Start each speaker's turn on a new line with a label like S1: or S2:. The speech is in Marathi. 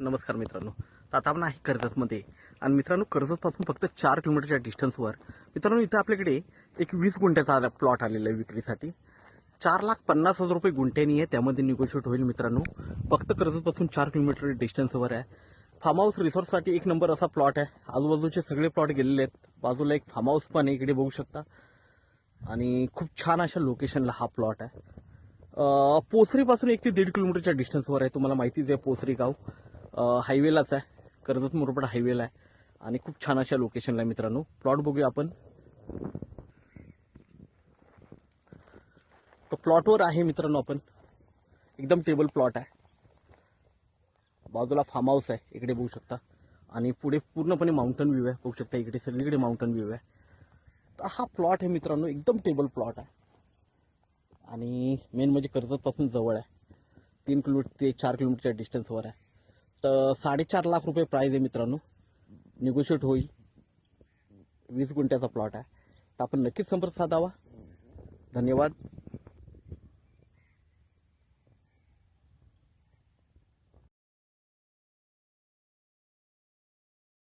S1: नमस्कार मित्रांनो. तर आता आपण आहे कर्जतमध्ये आणि मित्रांनो कर्जतपासून फक्त 4 किलोमीटरच्या डिस्टन्सवर मित्रांनो इथं आपल्याकडे एक 20 गुंठ्याचा प्लॉट आलेला आहे विक्रीसाठी. 4,50,000 रुपये गुंठ्यानी आहे, त्यामध्ये निगोशिएट होईल मित्रांनो. फक्त कर्जतपासून 4 किलोमीटर डिस्टन्सवर आहे. फार्म हाऊस रिसॉर्टसाठी एक नंबर असा प्लॉट आहे. आजूबाजूचे सगळे प्लॉट गेलेले आहेत. बाजूला एक फार्म हाऊस पण आहे, इकडे बघू शकता. आणि खूप छान अशा लोकेशनला हा प्लॉट आहे. पोसरीपासून 1 ते 1.5 किलोमीटरच्या डिस्टन्सवर आहे. तुम्हाला माहितीच आहे पोसरी गाव हायवेलाच आहे, कर्जत मुरबाड हायवेला आहे आणि खूप छान अशा लोकेशनला आहे मित्रांनो. प्लॉट बघूया आपण. तो प्लॉटवर आहे मित्रांनो आपण, एकदम टेबल प्लॉट आहे. बाजूला फार्म हाऊस आहे, इकडे बघू शकता. आणि पुढे पूर्णपणे माउंटन व्ह्यू आहे, बघू शकता. इकडे सगळीकडे माउंटन व्ह्यू आहे. तर हा प्लॉट आहे मित्रांनो, एकदम टेबल प्लॉट आहे. आणि मेन म्हणजे कर्जतपासून जवळ आहे, 3 किलोमीटर ते 4 किलोमीटरच्या डिस्टन्सवर आहे. तर 4.5 लाख रुपये प्राइस आहे मित्रांनो. निगोशिएट होईल. 20 गुंठ्याचा प्लॉट आहे. तर आपण नक्कीच संपर्क साधावा. धन्यवाद.